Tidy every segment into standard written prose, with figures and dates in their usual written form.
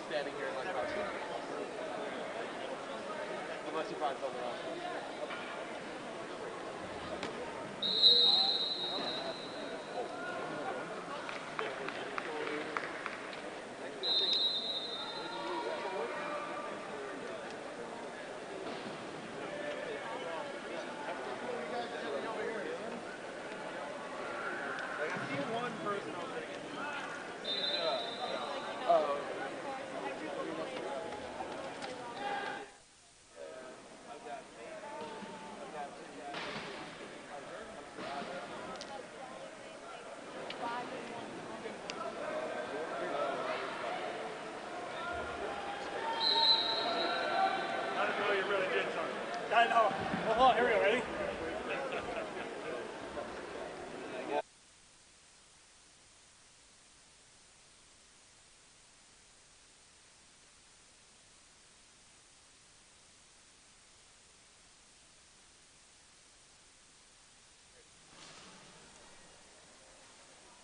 Standing here like unless you find something else.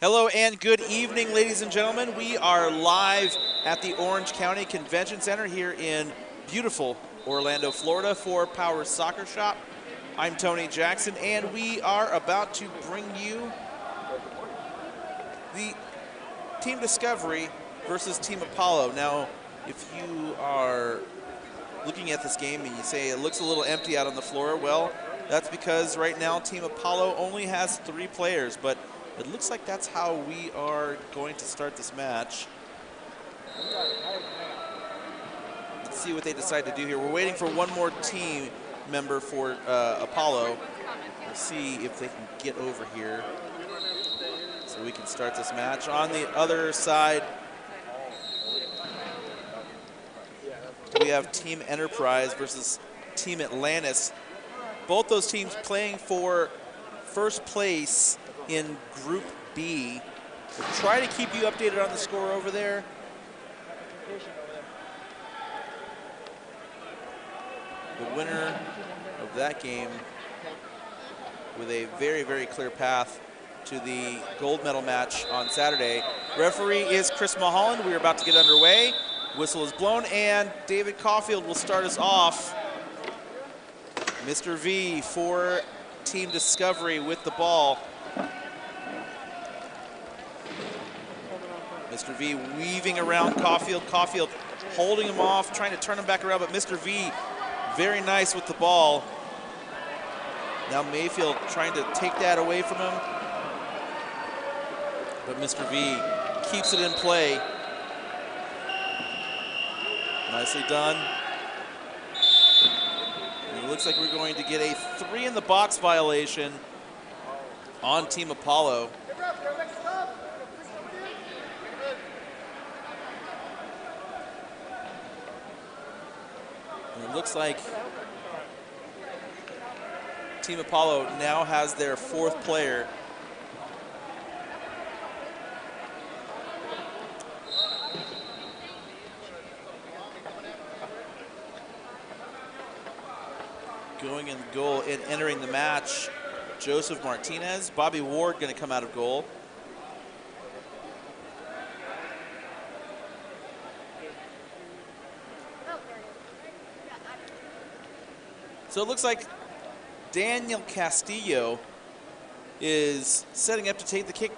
Hello and good evening, ladies and gentlemen. We are live at the Orange County Convention Center here in beautiful Orlando, Florida for Power Soccer Shop. I'm Tony Jackson, and we are about to bring you the Team Discovery versus Team Apollo. Now, if you are looking at this game and you say it looks a little empty out on the floor, well, that's because right now Team Apollo only has 3 players, but it looks like that's how we are going to start this match. Let's see what they decide to do here. We're waiting for one more team member for Apollo. We'll see if they can get over here so we can start this match. On the other side, we have Team Enterprise versus Team Atlantis. Both those teams playing for first place in Group B. We'll try to keep you updated on the score over there. The winner of that game with a very, very clear path to the gold medal match on Saturday. Referee is Chris Mulholland. We are about to get underway. Whistle is blown, and David Caulfield will start us off. Mr. V for Team Discovery with the ball. Mr. V weaving around Caulfield. Caulfield holding him off, trying to turn him back around, but Mr. V very nice with the ball. Now Mayfield trying to take that away from him, but Mr. V keeps it in play. Nicely done. And it looks like we're going to get a 3 in the box violation on Team Apollo. And it looks like Team Apollo now has their 4th player. Going in goal and entering the match, Joseph Martinez. Bobby Ward going to come out of goal. So it looks like Daniel Castillo is setting up to take the kick.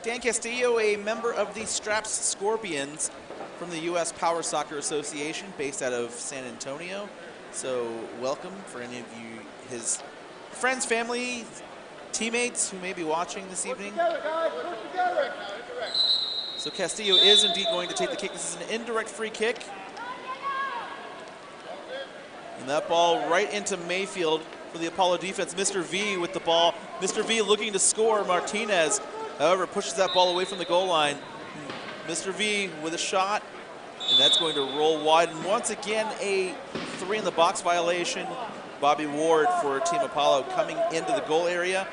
Dan Castillo, a member of the Straps Scorpions from the U.S. Power Soccer Association based out of San Antonio. So welcome for any of you, his friends, family, teammates who may be watching this evening. So Castillo is indeed going to take the kick. This is an indirect free kick. And that ball right into Mayfield for the Apollo defense. Mr. V with the ball. Mr. V looking to score. Martinez, however, pushes that ball away from the goal line. Mr. V with a shot, and that's going to roll wide. And once again, a 3-in-the-box violation. Bobby Ward for Team Apollo coming into the goal area.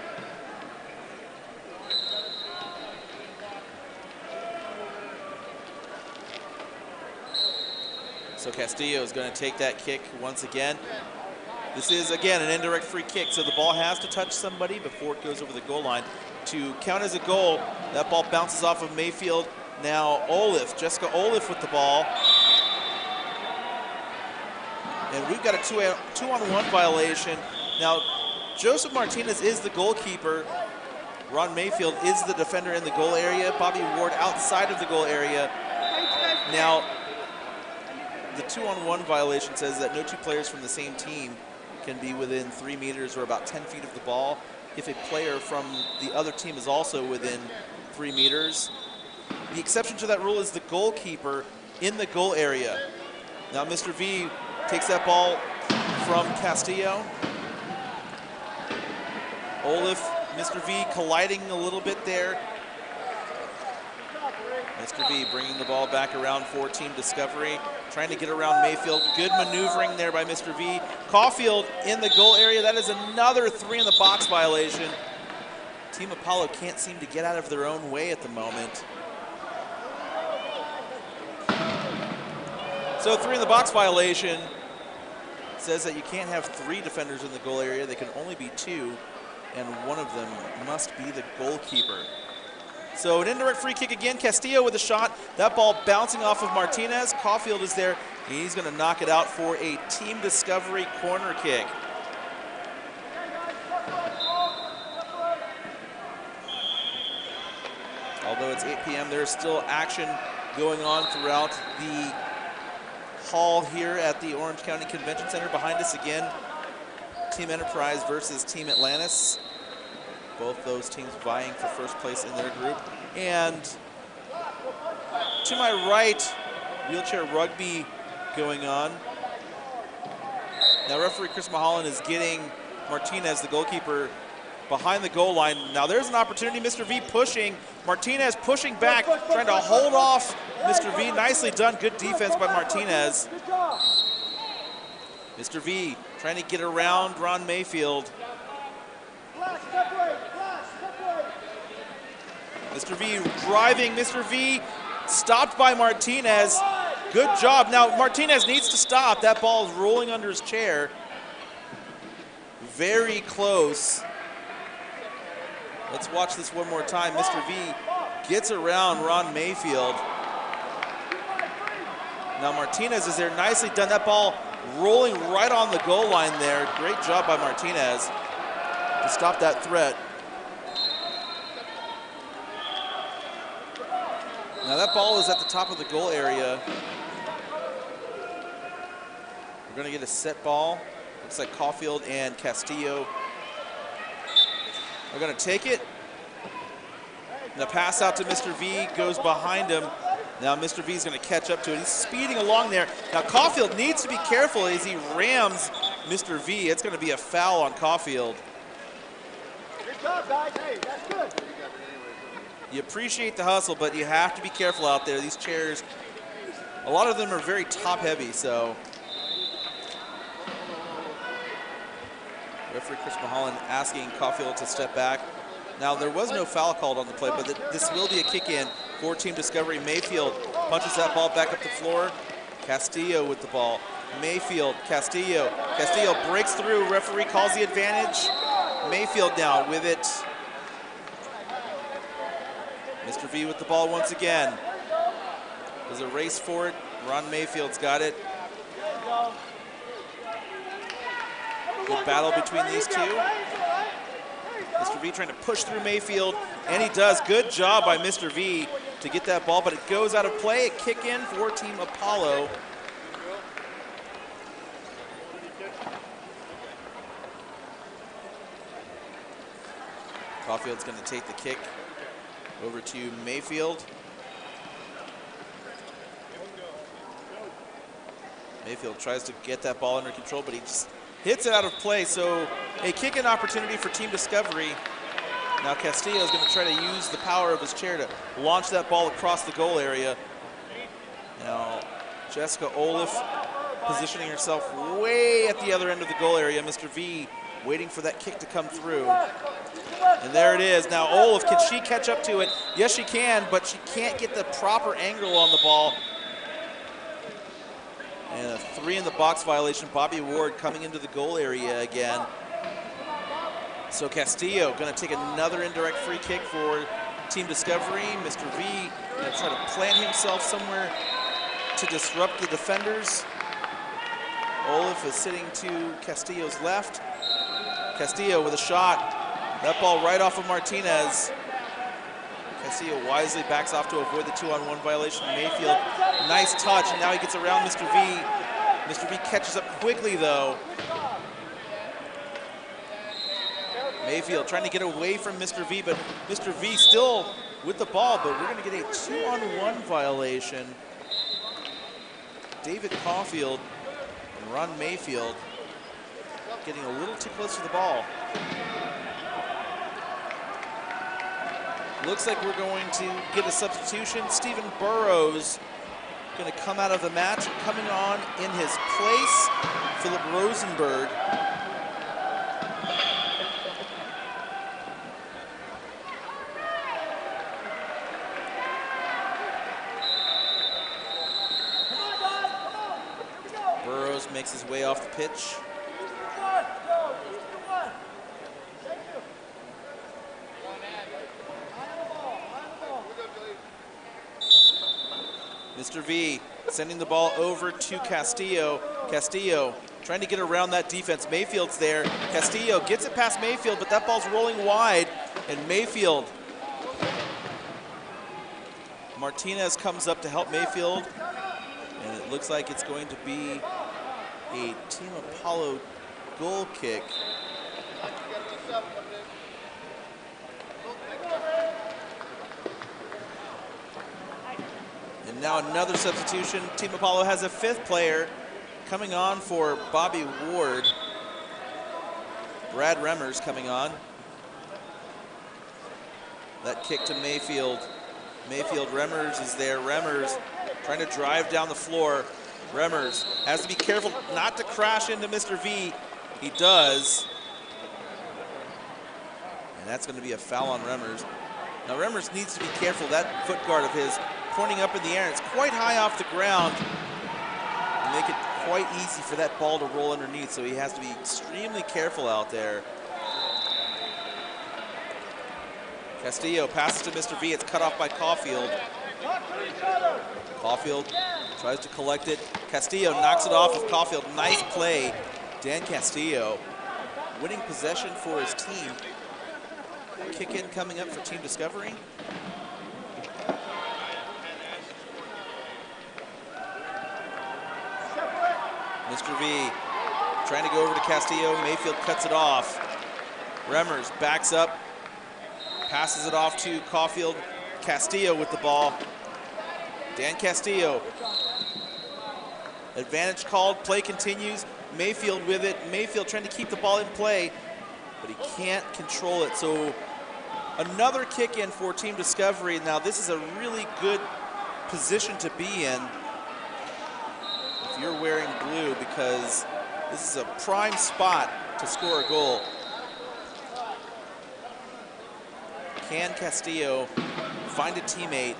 So Castillo is going to take that kick once again. This is, again, an indirect free kick, so the ball has to touch somebody before it goes over the goal line. To count as a goal, that ball bounces off of Mayfield. Now Jessica Olaf with the ball. And we've got a two-on-one violation. Now, Joseph Martinez is the goalkeeper. Ron Mayfield is the defender in the goal area. Bobby Ward outside of the goal area. Now, the 2-on-1 violation says that no 2 players from the same team can be within 3 meters or about 10 feet of the ball if a player from the other team is also within 3 meters. The exception to that rule is the goalkeeper in the goal area. Now Mr. V takes that ball from Castillo. Olaf, Mr. V colliding a little bit there. Mr. V bringing the ball back around for Team Discovery, trying to get around Mayfield. Good maneuvering there by Mr. V. Caulfield in the goal area. That is another 3-in-the-box violation. Team Apollo can't seem to get out of their own way at the moment. So 3-in-the-box violation says that you can't have 3 defenders in the goal area. They can only be 2, and one of them must be the goalkeeper. So an indirect free kick again. Castillo with a shot. That ball bouncing off of Martinez. Caulfield is there. He's going to knock it out for a Team Discovery corner kick. Although it's 8 p.m., there's still action going on throughout the hall here at the Orange County Convention Center. Behind us again, Team Enterprise versus Team Atlantis. Both those teams vying for first place in their group. And to my right, wheelchair rugby going on. Now referee Chris Mulholland is getting Martinez, the goalkeeper, behind the goal line. Now there's an opportunity. Mr. V pushing. Martinez pushing back, trying to hold off Mr. V. Nicely done. Good defense by Martinez. Mr. V trying to get around Ron Mayfield. Mr. V driving. Mr. V stopped by Martinez. Good job. Now Martinez needs to stop. That ball is rolling under his chair. Very close. Let's watch this one more time. Mr. V gets around Ron Mayfield. Now Martinez is there. Nicely done. That ball rolling right on the goal line there. Great job by Martinez to stop that threat. Now that ball is at the top of the goal area. We're going to get a set ball. Looks like Caulfield and Castillo are going to take it. And the pass out to Mr. V goes behind him. Now Mr. V is going to catch up to it. He's speeding along there. Now Caulfield needs to be careful as he rams Mr. V. It's going to be a foul on Caulfield. Good job, guys. Hey, that's good. You appreciate the hustle, but you have to be careful out there. These chairs, a lot of them are very top heavy, so. Referee Chris Mulholland asking Caulfield to step back. Now, there was no foul called on the play, but this will be a kick in for Team Discovery. Mayfield punches that ball back up the floor. Castillo with the ball. Mayfield, Castillo. Castillo breaks through. Referee calls the advantage. Mayfield now with it. Mr. V with the ball once again. There's a race for it. Ron Mayfield's got it. Good battle between these two. Mr. V trying to push through Mayfield, and he does. Good job by Mr. V to get that ball, but it goes out of play. A kick in for Team Apollo. Caulfield's going to take the kick over to Mayfield. Mayfield tries to get that ball under control, but he just hits it out of play. So a kick-in opportunity for Team Discovery. Now Castillo is going to try to use the power of his chair to launch that ball across the goal area. Now Jessica Olaf positioning herself way at the other end of the goal area. Mr. V waiting for that kick to come through. And there it is. Now Olaf, can she catch up to it? Yes, she can, but she can't get the proper angle on the ball. And a 3-in-the-box violation. Bobby Ward coming into the goal area again. So Castillo going to take another indirect free kick for Team Discovery. Mr. V going to try to plant himself somewhere to disrupt the defenders. Olaf is sitting to Castillo's left. Castillo with a shot. That ball right off of Martinez. Castillo wisely backs off to avoid the 2-on-1 violation. Mayfield, nice touch, and now he gets around Mr. V. Mr. V catches up quickly, though. Mayfield trying to get away from Mr. V, but Mr. V still with the ball, but we're going to get a 2-on-1 violation. David Caulfield and Ron Mayfield getting a little too close to the ball. Looks like we're going to get a substitution. Stephen Burrows going to come out of the match. Coming on in his place, Philip Rosenberg. Burrows makes his way off the pitch. Mr. V sending the ball over to Castillo. Castillo trying to get around that defense. Mayfield's there. Castillo gets it past Mayfield, but that ball's rolling wide, and Mayfield. Martinez comes up to help Mayfield, and it looks like it's going to be a Team Apollo goal kick. And now another substitution. Team Apollo has a 5th player coming on for Bobby Ward. Brad Remmers coming on. That kick to Mayfield. Mayfield, Remmers is there. Remmers trying to drive down the floor. Remmers has to be careful not to crash into Mr. V. He does. And that's going to be a foul on Remmers. Now Remmers needs to be careful. That foot guard of his pointing up in the air. It's quite high off the ground. And make it quite easy for that ball to roll underneath, so he has to be extremely careful out there. Castillo passes to Mr. V. It's cut off by Caulfield. Caulfield tries to collect it. Castillo knocks it off of Caulfield. Nice play. Dan Castillo winning possession for his team. Kick in coming up for Team Discovery. Mr. V trying to go over to Castillo. Mayfield cuts it off. Remmers backs up, passes it off to Caulfield. Castillo with the ball. Dan Castillo. Advantage called, play continues. Mayfield with it. Mayfield trying to keep the ball in play, but he can't control it. So another kick in for Team Discovery. Now this is a really good position to be in if you're wearing blue, because this is a prime spot to score a goal. Can Castillo find a teammate?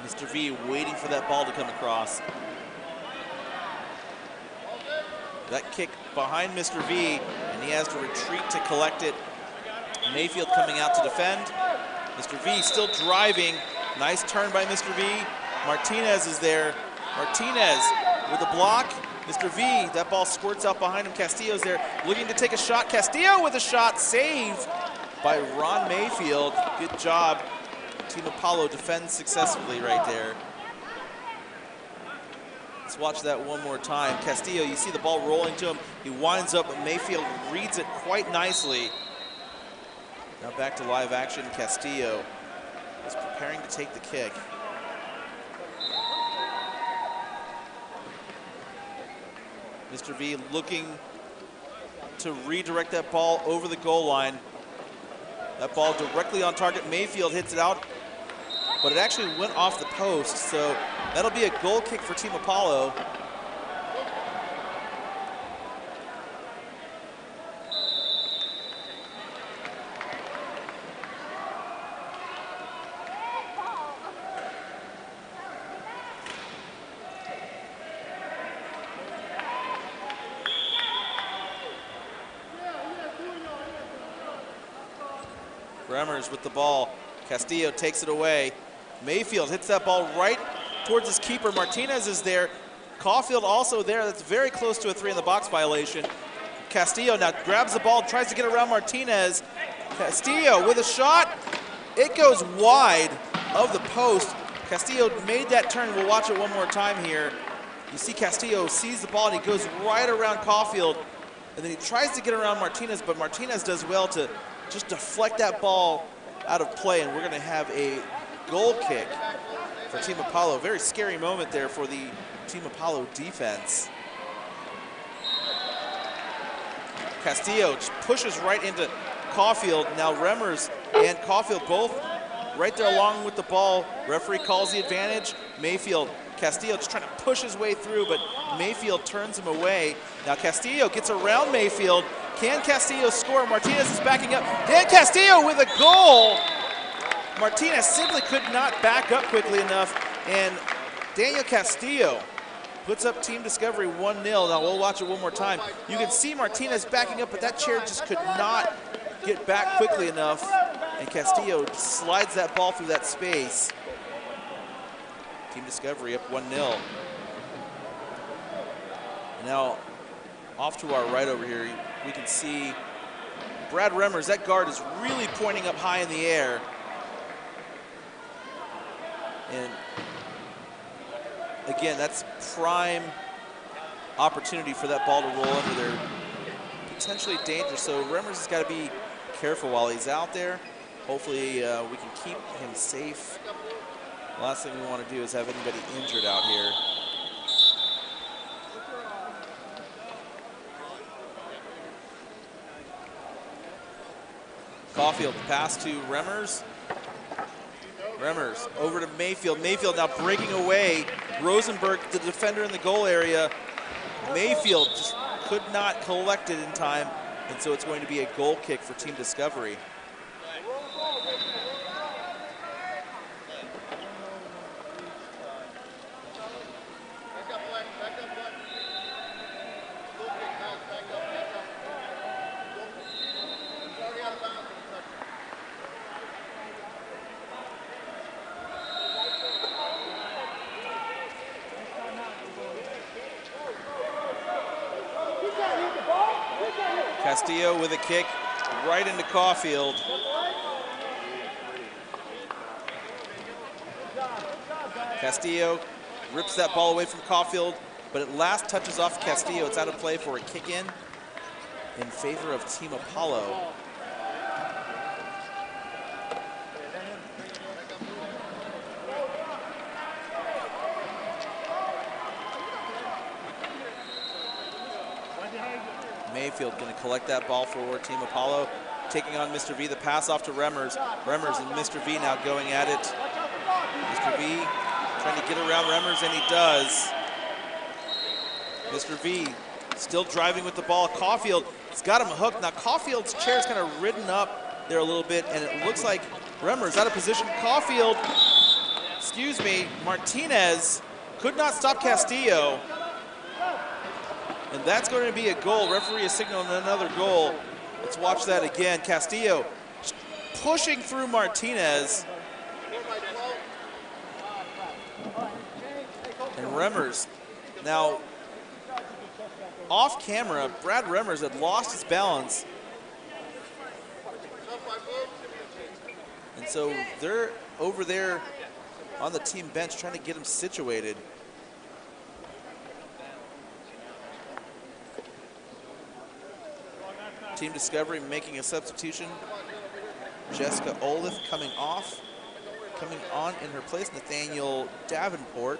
Mr. V waiting for that ball to come across. That kick behind Mr. V, and he has to retreat to collect it. Mayfield coming out to defend. Mr. V still driving. Nice turn by Mr. V. Martinez is there. Martinez with a block. Mr. V, that ball squirts out behind him. Castillo's there looking to take a shot. Castillo with a shot, saved by Ron Mayfield. Good job. Team Apollo defends successfully right there. Let's watch that one more time. Castillo, you see the ball rolling to him. He winds up, but Mayfield reads it quite nicely. Now back to live action. Castillo is preparing to take the kick. Mr. V looking to redirect that ball over the goal line. That ball directly on target. Mayfield hits it out, but it actually went off the post, so that'll be a goal kick for Team Apollo. Remmers with the ball. Castillo takes it away. Mayfield hits that ball right towards his keeper. Martinez is there. Caulfield also there. That's very close to a 3-in-the-box violation. Castillo now grabs the ball, tries to get around Martinez. Castillo with a shot. It goes wide of the post. Castillo made that turn. We'll watch it one more time here. You see Castillo sees the ball and he goes right around Caulfield. And then he tries to get around Martinez, but Martinez does well to just deflect that ball out of play, and we're going to have a goal kick for Team Apollo. Very scary moment there for the Team Apollo defense. Castillo just pushes right into Caulfield. Now Remmers and Caulfield both right there along with the ball. Referee calls the advantage. Mayfield, Castillo just trying to push his way through, but Mayfield turns him away. Now Castillo gets around Mayfield. Can Castillo score? Martinez is backing up. Dan Castillo with a goal. Martinez simply could not back up quickly enough, and Daniel Castillo puts up Team Discovery 1-0. Now we'll watch it one more time. You can see Martinez backing up, but that chair just could not get back quickly enough, and Castillo slides that ball through that space. Team Discovery up 1-0. Now off to our right over here, we can see Brad Remmers. That guard is really pointing up high in the air. And again, that's prime opportunity for that ball to roll under there. Potentially dangerous, so Remmers has got to be careful while he's out there. Hopefully we can keep him safe. The last thing we want to do is have anybody injured out here. Caulfield pass to Remmers. Remmers over to Mayfield. Mayfield now breaking away. Rosenberg, the defender in the goal area. Mayfield just could not collect it in time, and so it's going to be a goal kick for Team Discovery. Castillo with a kick right into Caulfield. Castillo rips that ball away from Caulfield, but it last touches off Castillo. It's out of play for a kick in favor of Team Apollo. Mayfield going to collect that ball for Team Apollo, taking on Mr. V. The pass off to Remmers. Remmers and Mr. V now going at it. Mr. V trying to get around Remmers, and he does. Mr. V still driving with the ball. Caulfield He's got him hooked. Now Caulfield's chair is kind of ridden up there a little bit, and it looks like Remmer's out of position. Caulfield, Martinez could not stop Castillo. And that's going to be a goal. Referee is signaling another goal. Let's watch that again. Castillo pushing through Martinez. And Remmers. Now, off camera, Brad Remmers had lost his balance. And so they're over there on the team bench trying to get him situated. Team Discovery making a substitution. Jessica Olaf coming off. Coming on in her place, Nathaniel Davenport.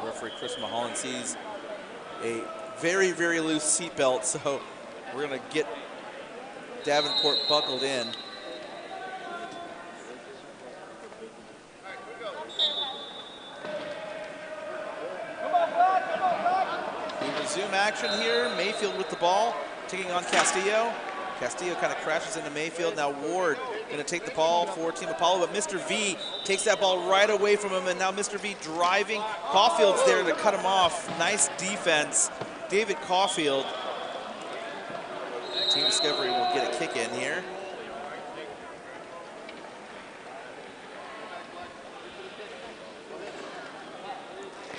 Referee Chris Mulholland sees a very, very loose seatbelt, so we're going to get Davenport buckled in. We resume action here. Mayfield with the ball, taking on Castillo. Castillo kind of crashes into Mayfield. Now Ward going to take the ball for Team Apollo, but Mr. V takes that ball right away from him, and now Mr. V driving. Caulfield's there to cut him off. Nice defense. David Caulfield. Team Discovery will get a kick in here.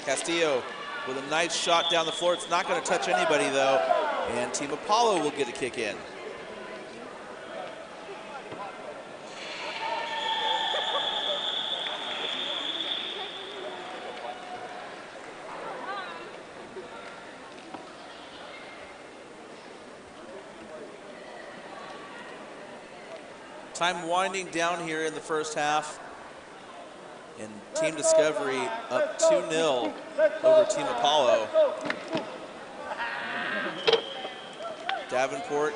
Castillo with a nice shot down the floor. It's not going to touch anybody though, and Team Apollo will get a kick in. Time winding down here in the first half, and Team Discovery up 2-0 over Team Apollo. Davenport,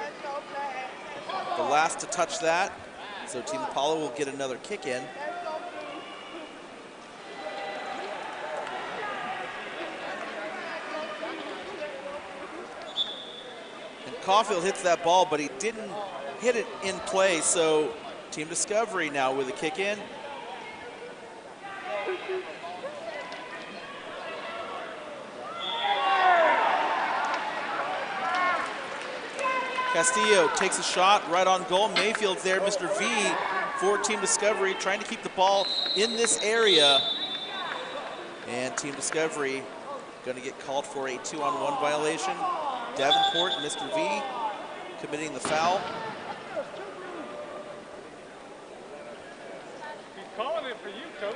the last to touch that, so Team Apollo will get another kick in. And Caulfield hits that ball, but he didn't hit it in play, so Team Discovery now with a kick in. Castillo takes a shot right on goal. Mayfield's there. Mr. V for Team Discovery trying to keep the ball in this area. And Team Discovery going to get called for a 2-on-1 violation. Davenport and Mr. V committing the foul. Calling it for you, Coach.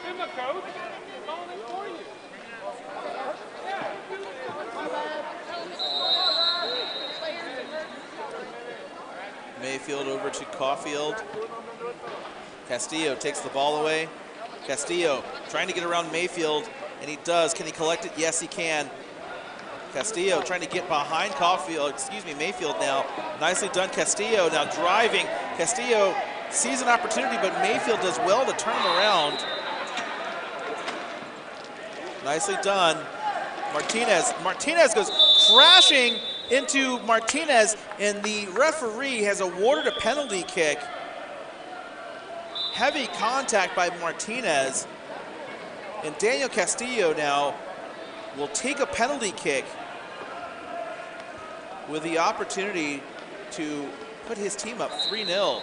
Simba, Coach. Calling it for you. Mayfield over to Caulfield. Castillo takes the ball away. Castillo trying to get around Mayfield, and he does. Can he collect it? Yes, he can. Castillo trying to get behind Mayfield now. Nicely done, Castillo now driving. Castillo sees an opportunity, but Mayfield does well to turn him around. Nicely done. Martinez goes crashing into Martinez, and the referee has awarded a penalty kick. Heavy contact by Martinez. And Daniel Castillo now will take a penalty kick with the opportunity to put his team up 3-0.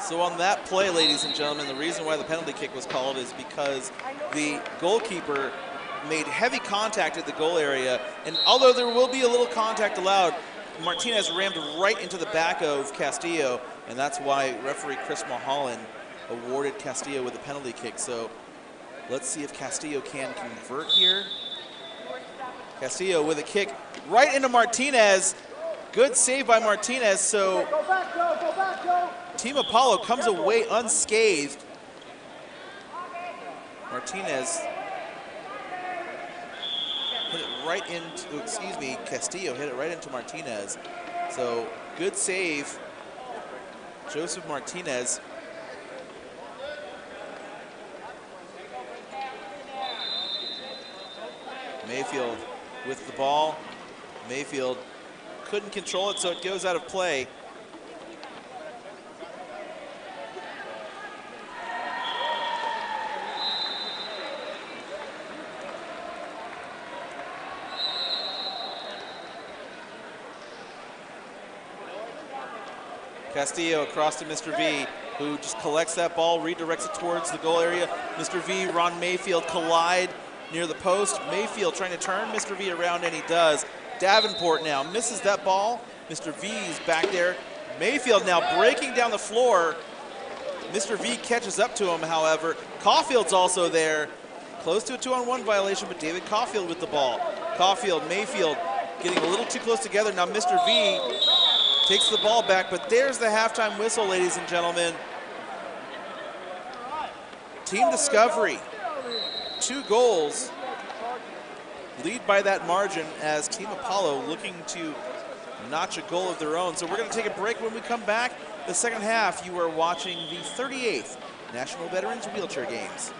So on that play, ladies and gentlemen, the reason why the penalty kick was called is because the goalkeeper made heavy contact at the goal area, and although there will be a little contact allowed, Martinez rammed right into the back of Castillo, and that's why referee Chris Mulholland awarded Castillo with a penalty kick. So let's see if Castillo can convert here. Castillo with a kick right into Martinez. Good save by Martinez, so Go back, Joe. Go back, Joe. Team Apollo comes away unscathed. Martinez hit it right into, excuse me, Castillo hit it right into Martinez. So good save, Joseph Martinez. Mayfield with the ball. Mayfield couldn't control it, so it goes out of play. Castillo across to Mr. V, who just collects that ball, redirects it towards the goal area. Mr. V, Ron Mayfield collide near the post. Mayfield trying to turn Mr. V around, and he does. Davenport now misses that ball. Mr. V's back there. Mayfield now breaking down the floor. Mr. V catches up to him, however. Caulfield's also there. Close to a 2-on-1 violation, but David Caulfield with the ball. Caulfield, Mayfield getting a little too close together. Now Mr. V takes the ball back, but there's the halftime whistle, ladies and gentlemen. Team Discovery, 2 goals, lead by that margin as Team Apollo looking to notch a goal of their own. So we're going to take a break. When we come back, the second half, you are watching the 38th National Veterans Wheelchair Games.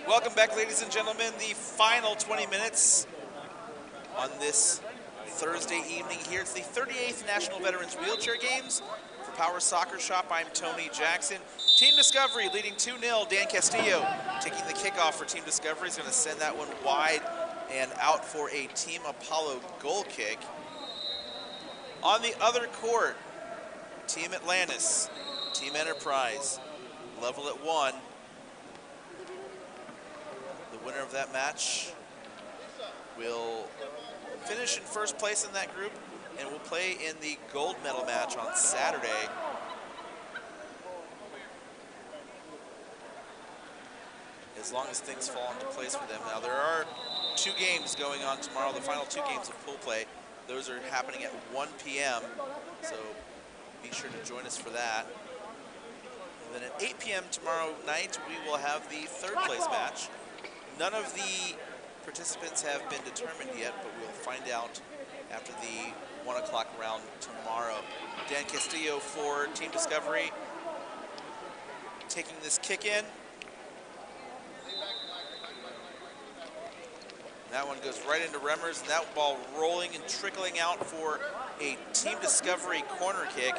Welcome back, ladies and gentlemen. The final 20 minutes on this Thursday evening here. It's the 38th National Veterans Wheelchair Games. For Power Soccer Shop, I'm Tony Jackson. Team Discovery leading 2-0. Dan Castillo taking the kickoff for Team Discovery. He's going to send that one wide and out for a Team Apollo goal kick. On the other court, Team Atlantis, Team Enterprise, level at 1. The winner of that match will finish in first place in that group and will play in the gold medal match on Saturday. As long as things fall into place for them. Now there are 2 games going on tomorrow, the final 2 games of pool play. Those are happening at 1 p.m., so be sure to join us for that. And then at 8 p.m. tomorrow night, we will have the 3rd place match. None of the participants have been determined yet, but we'll find out after the 1 o'clock round tomorrow. Dan Castillo for Team Discovery taking this kick in. That one goes right into Remmers, and that ball rolling and trickling out for a Team Discovery corner kick.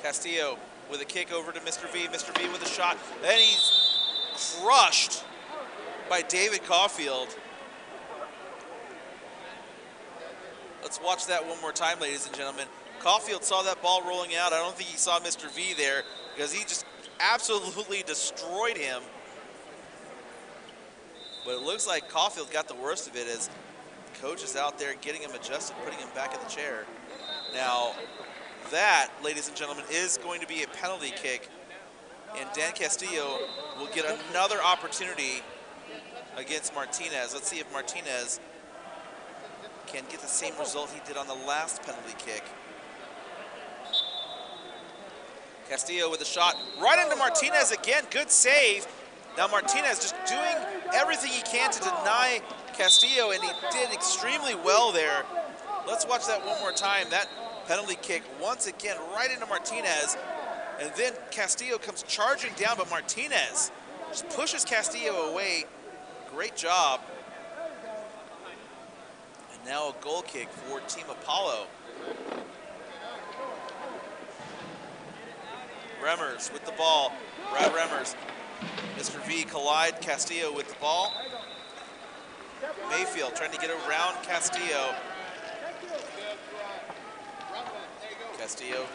Castillo with a kick over to Mr. V. Mr. V with a shot. Then he's crushed by David Caulfield. Let's watch that one more time, ladies and gentlemen. Caulfield saw that ball rolling out. I don't think he saw Mr. V there because he just absolutely destroyed him. But it looks like Caulfield got the worst of it as the coach is out there getting him adjusted, putting him back in the chair. Now, that, ladies and gentlemen, is going to be a penalty kick, and Dan Castillo will get another opportunity against Martinez. Let's see if Martinez can get the same result he did on the last penalty kick. Castillo with a shot right into Martinez again. Good save. Now Martinez just doing everything he can to deny Castillo, and he did extremely well there. Let's watch that one more time. That penalty kick once again right into Martinez, and then Castillo comes charging down, but Martinez just pushes Castillo away. Great job. And now a goal kick for Team Apollo. Remmers with the ball. Brad Remmers. Mr. V collide Castillo with the ball. Mayfield trying to get around Castillo. Castillo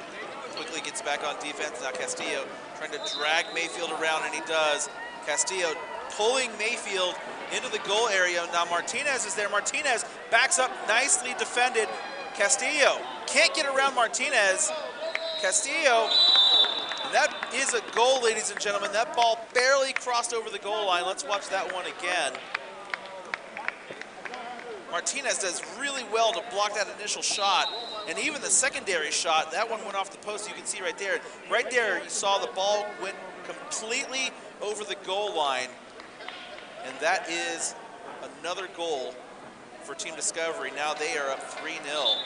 quickly gets back on defense. Now Castillo trying to drag Mayfield around, and he does. Castillo pulling Mayfield into the goal area. Now Martinez is there. Martinez backs up, nicely defended. Castillo can't get around Martinez. Castillo, and that is a goal, ladies and gentlemen. That ball barely crossed over the goal line. Let's watch that one again. Martinez does really well to block that initial shot, and even the secondary shot, that one went off the post. You can see right there. Right there, you saw the ball went completely over the goal line, and that is another goal for Team Discovery. Now they are up 3-0.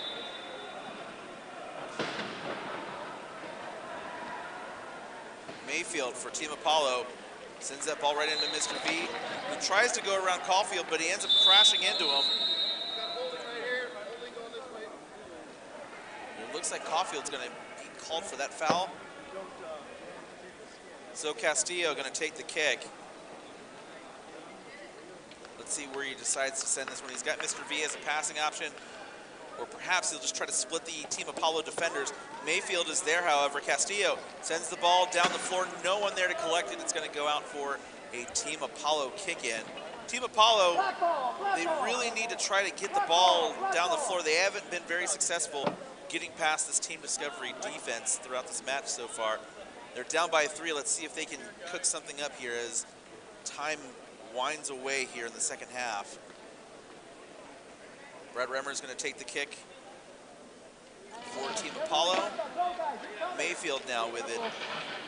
Mayfield for Team Apollo sends that ball right into Mr. V, who tries to go around Caulfield, but he ends up crashing into him. It looks like Caulfield's going to be called for that foul. So Castillo going to take the kick. Let's see where he decides to send this one. He's got Mr. V as a passing option, or perhaps he'll just try to split the Team Apollo defenders. Mayfield is there, however. Castillo sends the ball down the floor. No one there to collect it. It's going to go out for a Team Apollo kick-in. Team Apollo, they really need to try to get the ball down the floor. They haven't been very successful getting past this Team Discovery defense throughout this match so far. They're down by 3. Let's see if they can cook something up here as time winds away here in the second half. Brad Remmer is going to take the kick for Team Apollo. Mayfield now with it.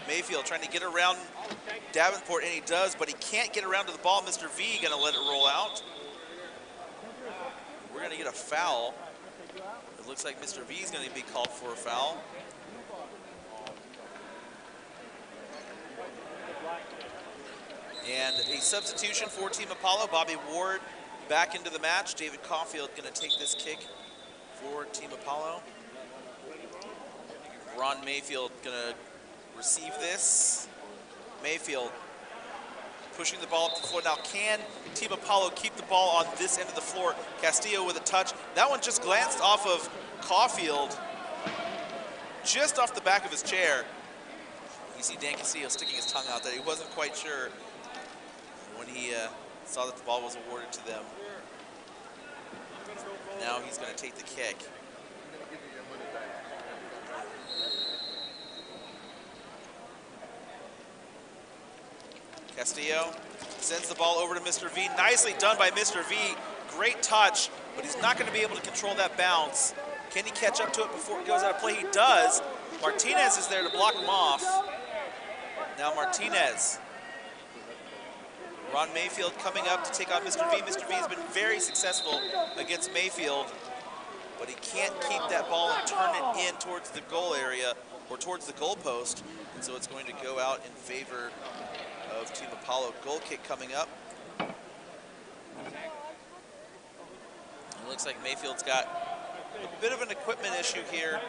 Mayfield trying to get around Davenport, and he does, but he can't get around to the ball. Mr. V going to let it roll out. We're going to get a foul. It looks like Mr. V is going to be called for a foul. And a substitution for Team Apollo. Bobby Ward back into the match. David Caulfield going to take this kick for Team Apollo. Ron Mayfield going to receive this. Mayfield pushing the ball up the floor. Now, can Team Apollo keep the ball on this end of the floor? Castillo with a touch. That one just glanced off of Caulfield, just off the back of his chair. You see Dan Castillo sticking his tongue out there. He wasn't quite sure when he saw that the ball was awarded to them. Now he's going to take the kick. Castillo sends the ball over to Mr. V. Nicely done by Mr. V. Great touch, but he's not going to be able to control that bounce. Can he catch up to it before it goes out of play? He does. Martinez is there to block him off. Now Martinez. Ron Mayfield coming up to take on Mr. V. Mr. V has been very successful against Mayfield, but he can't keep that ball and turn it in towards the goal area or towards the goal post, and so it's going to go out in favor of Team Apollo. Goal kick coming up. It looks like Mayfield's got a bit of an equipment issue here.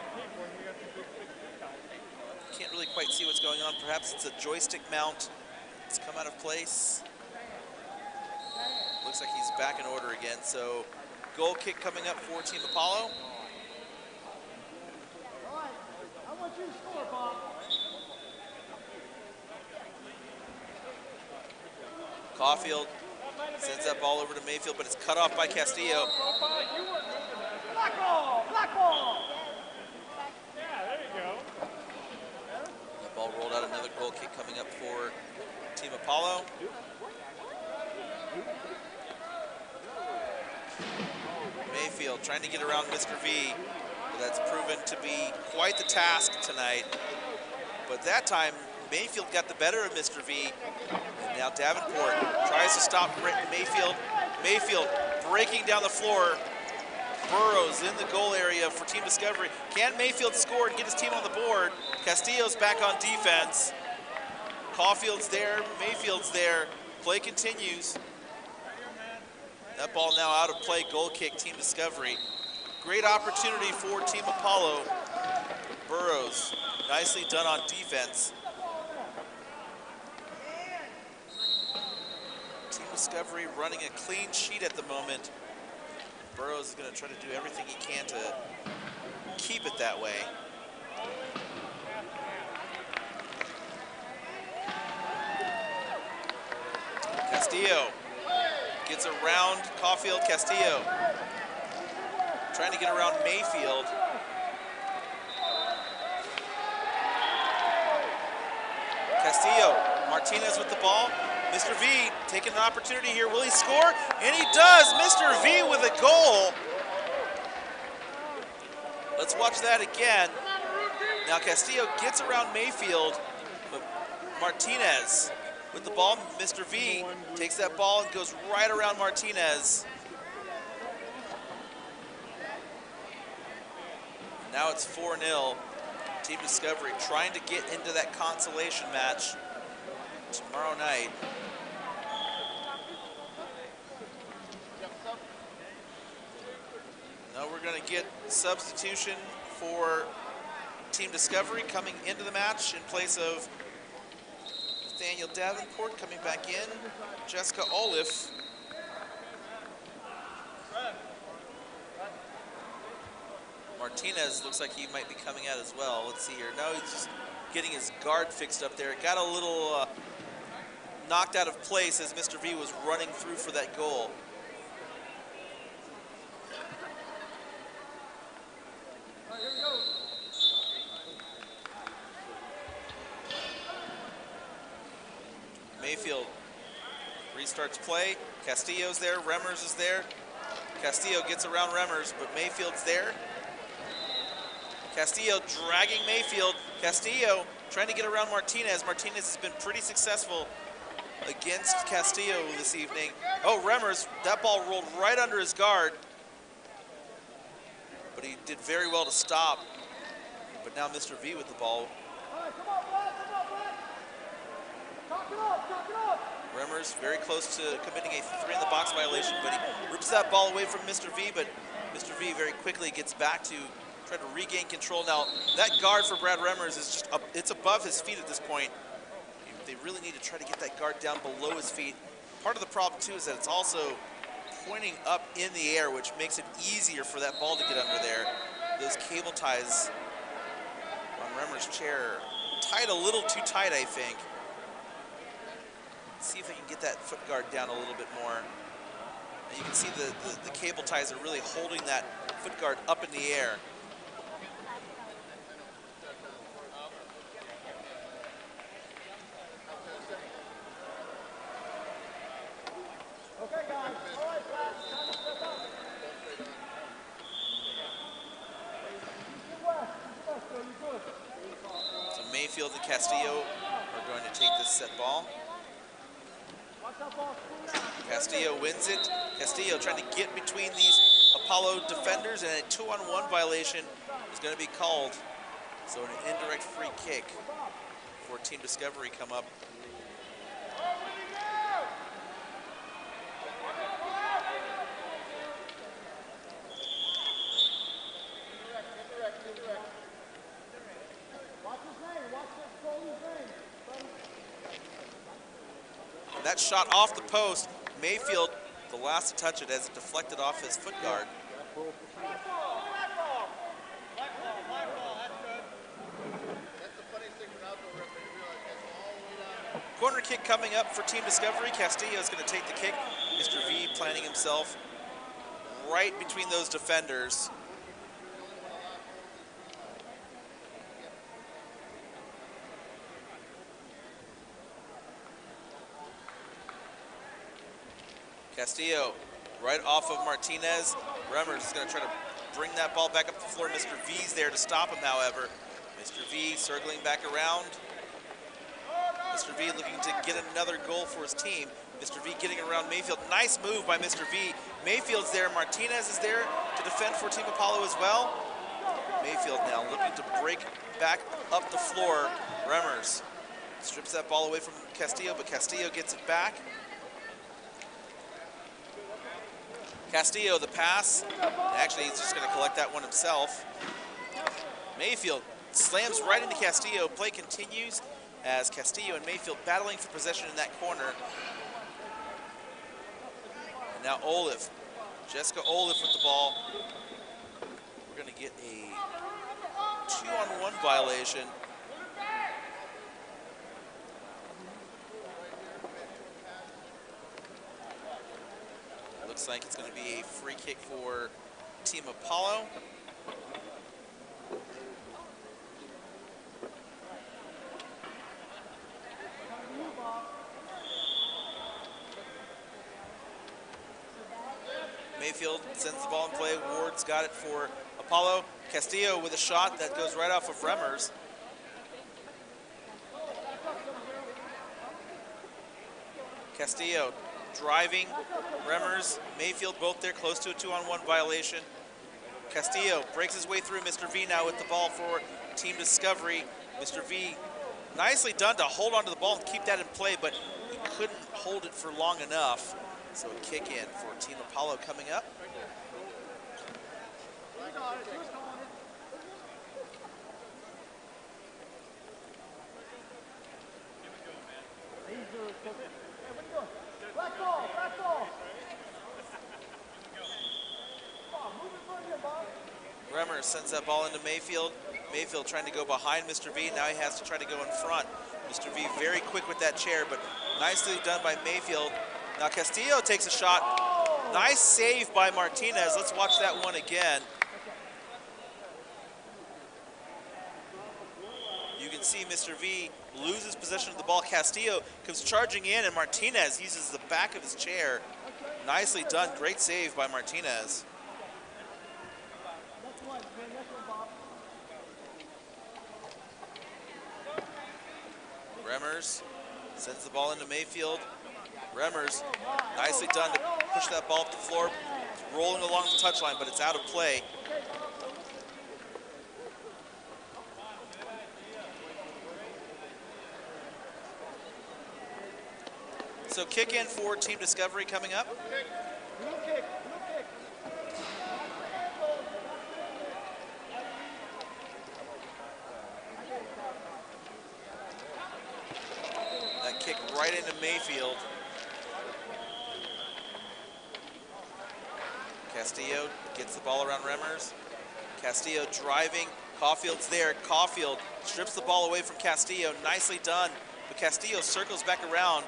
Can't really quite see what's going on. Perhaps it's a joystick mount. It's come out of place. Looks like he's back in order again. So goal kick coming up for Team Apollo. All right, I want you to score, Bob. Caulfield sends that ball over to Mayfield, but it's cut off by Castillo. Black ball, black ball. Yeah, there you go. The ball rolled out. Another goal kick coming up for Team Apollo. Mayfield trying to get around Mr. V, but that's proven to be quite the task tonight. But that time, Mayfield got the better of Mr. V. And now Davenport tries to stop Mayfield. Mayfield breaking down the floor. Burrows in the goal area for Team Discovery. Can Mayfield score and get his team on the board? Castillo's back on defense. Caulfield's there, Mayfield's there. Play continues. That ball now out of play, goal kick, Team Discovery. Great opportunity for Team Apollo. Burrows, nicely done on defense. Team Discovery running a clean sheet at the moment. Burrows is going to try to do everything he can to keep it that way. Castillo gets around Caulfield. Castillo trying to get around Mayfield. Castillo, Martinez with the ball. Mr. V taking an opportunity here. Will he score? And he does. Mr. V with a goal. Let's watch that again. Now Castillo gets around Mayfield, but Martinez with the ball. Mr. V takes that ball and goes right around Martinez. Now it's 4-0. Team Discovery trying to get into that consolation match tomorrow night. Now we're going to get substitution for Team Discovery coming into the match in place of Nathaniel Davenport coming back in. Jessica Olive. Martinez looks like he might be coming out as well. Let's see here. No, he's just getting his guard fixed up there. It got a little knocked out of place as Mr. V was running through for that goal. Mayfield restarts play. Castillo's there. Remmers is there. Castillo gets around Remmers, but Mayfield's there. Castillo dragging Mayfield. Castillo trying to get around Martinez. Martinez has been pretty successful against Castillo this evening. Oh, Remmers, that ball rolled right under his guard. but he did very well to stop. But now Mr. V with the ball. All right, come on, Brad, come on, Brad. Talk it up, talk it up. Remmers very close to committing a 3-in-the-box violation, but he rips that ball away from Mr. V, but Mr. V very quickly gets back to try to regain control. Now, that guard for Brad Remmers is just, it's above his feet at this point. They really need to try to get that guard down below his feet. Part of the problem, too, is that it's also pointing up in the air, which makes it easier for that ball to get under there. Those cable ties on Remmers' chair tied a little too tight, I think. See if I can get that foot guard down a little bit more. And you can see the cable ties are really holding that foot guard up in the air. Okay, guys. All right, Brad, time to step up. You're good. So Mayfield and Castillo are going to take this set ball. Castillo wins it. Castillo trying to get between these Apollo defenders, and a 2-on-1 violation is going to be called. So an indirect free kick for Team Discovery come up. That shot off the post, Mayfield, the last to touch it as it deflected off his foot guard. Corner kick coming up for Team Discovery. Castillo is going to take the kick. Mr. V planting himself right between those defenders. Castillo right off of Martinez. Remmers is going to try to bring that ball back up the floor. Mr. V's there to stop him, however. Mr. V circling back around. Mr. V looking to get another goal for his team. Mr. V getting around Mayfield. Nice move by Mr. V. Mayfield's there. Martinez is there to defend for Team Apollo as well. Mayfield now looking to break back up the floor. Remmers strips that ball away from Castillo, but Castillo gets it back. Castillo, the pass. Actually, he's just going to collect that one himself. Mayfield slams right into Castillo. Play continues as Castillo and Mayfield battling for possession in that corner. And now Olive, Jessica Olive with the ball. We're going to get a 2-on-1 violation. Looks like it's going to be a free kick for Team Apollo. Mayfield sends the ball in play. Ward's got it for Apollo. Castillo with a shot that goes right off of Remmers. Castillo driving, Remmers, Mayfield both there close to a 2-on-1 violation. Castillo breaks his way through. Mr. V now with the ball for Team Discovery. Mr. V, nicely done to hold onto the ball and keep that in play, but he couldn't hold it for long enough. So a kick in for Team Apollo coming up. Black ball, black ball. Remmers sends that ball into Mayfield. Mayfield trying to go behind Mr. V. Now he has to try to go in front. Mr. V very quick with that chair, but nicely done by Mayfield. Now Castillo takes a shot. Nice save by Martinez. Let's watch that one again. You can see Mr. V loses possession of the ball. Castillo comes charging in, and Martinez uses the back of his chair. Nicely done. Great save by Martinez. Remmers sends the ball into Mayfield. Remmers, nicely done to push that ball up the floor. It's rolling along the touchline, but it's out of play. So kick in for Team Discovery coming up. Blue kick, blue kick. That kick right into Mayfield. Castillo gets the ball around Remmers. Castillo driving. Caulfield's there. Caulfield strips the ball away from Castillo. Nicely done. But Castillo circles back around,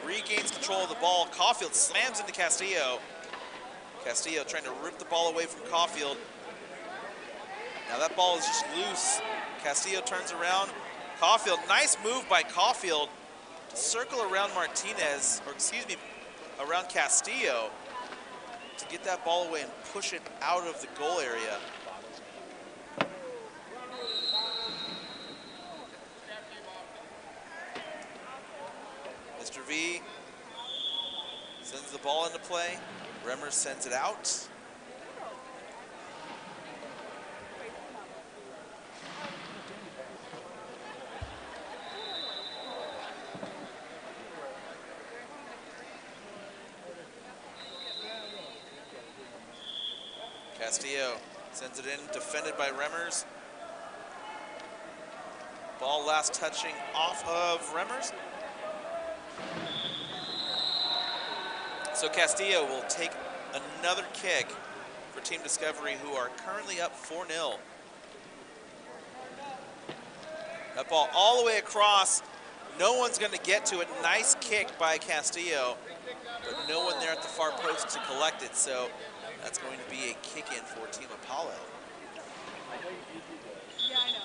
regains control of the ball. Caulfield slams into Castillo. Castillo trying to rip the ball away from Caulfield. Now that ball is just loose. Castillo turns around. Caulfield, nice move by Caulfield to circle around Martinez, or excuse me, around Castillo to get that ball away and push it out of the goal area. Mr. V sends the ball into play. Remmers sends it out. Castillo sends it in, defended by Remmers. Ball last touching off of Remmers. So Castillo will take another kick for Team Discovery, who are currently up 4-0. That ball all the way across. No one's going to get to it. Nice kick by Castillo, but no one there at the far post to collect it. So that's going to be a kick in for Team Apollo. Yeah, I know.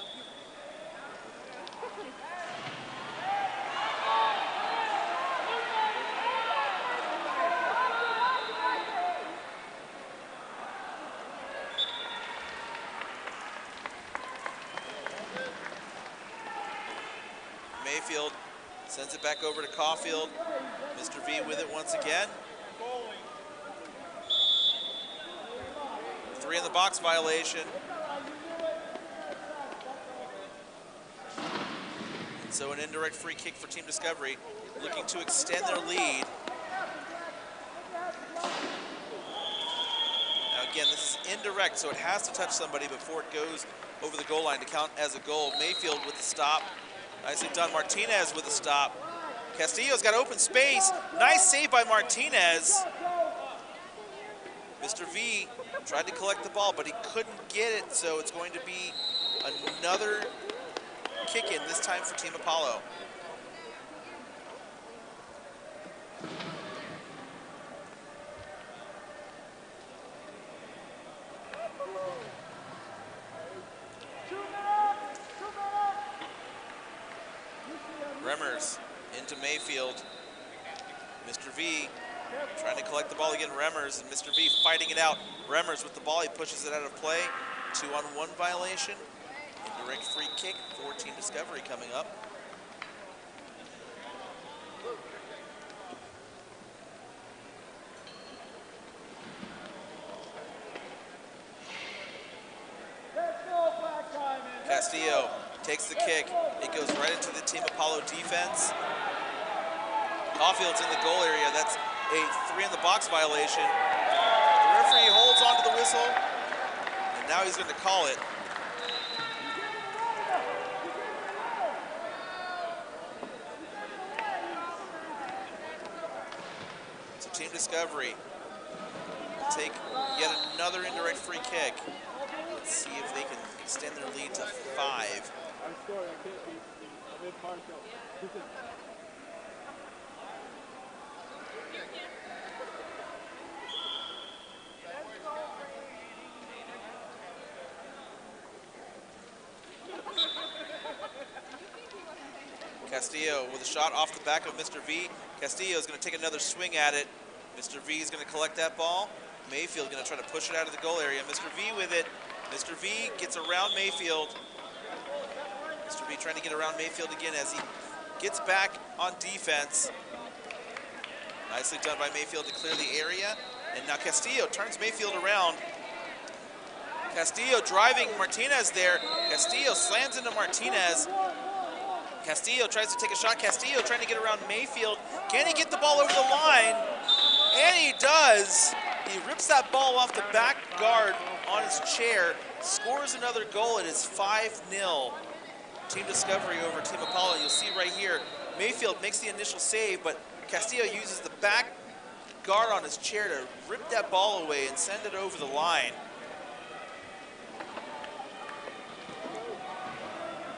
Mayfield sends it back over to Caulfield. Mr. V with it once again. 3 in the box violation. And so an indirect free kick for Team Discovery, looking to extend their lead. Now again, this is indirect, so it has to touch somebody before it goes over the goal line to count as a goal. Mayfield with the stop. Nicely done. Martinez with the stop. Castillo's got open space. Nice save by Martinez. Mr. V tried to collect the ball, but he couldn't get it, so it's going to be another kick in, this time for Team Apollo. Remmers into Mayfield. Mr. V trying to collect the ball again. Remmers and Mr. V fighting it out. Remmers with the ball, he pushes it out of play. 2-on-1 violation. Indirect free kick for Team Discovery coming up. Castillo takes the kick. It goes right into the Team Apollo defense. Caulfield's in the goal area. That's a 3 in the box violation. The referee holds on to the whistle, and now he's going to call it. So Team Discovery will take yet another indirect free kick. Let's see if they can extend their lead to 5. I'm sorry, I can't be. I'm impartial. Castillo with a shot off the back of Mr. V. Castillo is going to take another swing at it. Mr. V is going to collect that ball. Mayfield going to try to push it out of the goal area. Mr. V with it. Mr. V gets around Mayfield. Mr. V trying to get around Mayfield again as he gets back on defense. Nicely done by Mayfield to clear the area. And now Castillo turns Mayfield around. Castillo driving Martinez there. Castillo slams into Martinez. Castillo tries to take a shot. Castillo trying to get around Mayfield. Can he get the ball over the line? And he does. He rips that ball off the back guard on his chair, scores another goal. It is 5-0. Team Discovery over Team Apollo. You'll see right here, Mayfield makes the initial save, but Castillo uses the back guard on his chair to rip that ball away and send it over the line.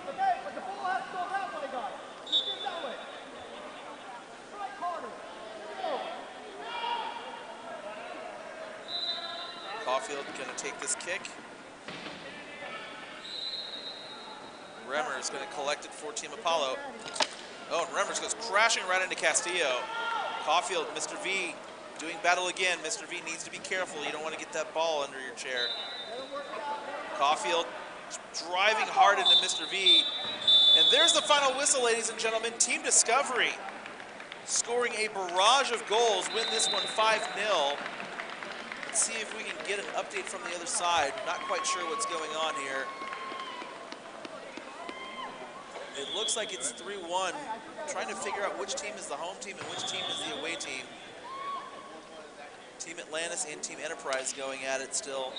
Okay, but the ball has to go that way, guys. Just get that way. Strike harder. Go. Caulfield gonna take this kick. Remmer is gonna collect it for Team Apollo. Oh, and Remmers goes crashing right into Castillo. Caulfield, Mr. V, doing battle again. Mr. V needs to be careful. You don't want to get that ball under your chair. Caulfield driving hard into Mr. V. And there's the final whistle, ladies and gentlemen. Team Discovery scoring a barrage of goals, win this one 5-0. Let's see if we can get an update from the other side. Not quite sure what's going on here. It looks like it's 3-1. Trying to figure out which team is the home team and which team is the away team. Team Atlantis and Team Enterprise going at it still.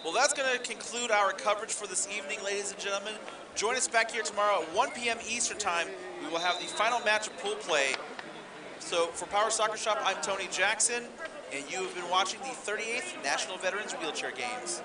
Well, that's going to conclude our coverage for this evening, ladies and gentlemen. Join us back here tomorrow at 1 p.m. Eastern Time. We will have the final match of pool play. So for Power Soccer Shop, I'm Tony Jackson, and you have been watching the 38th National Veterans Wheelchair Games.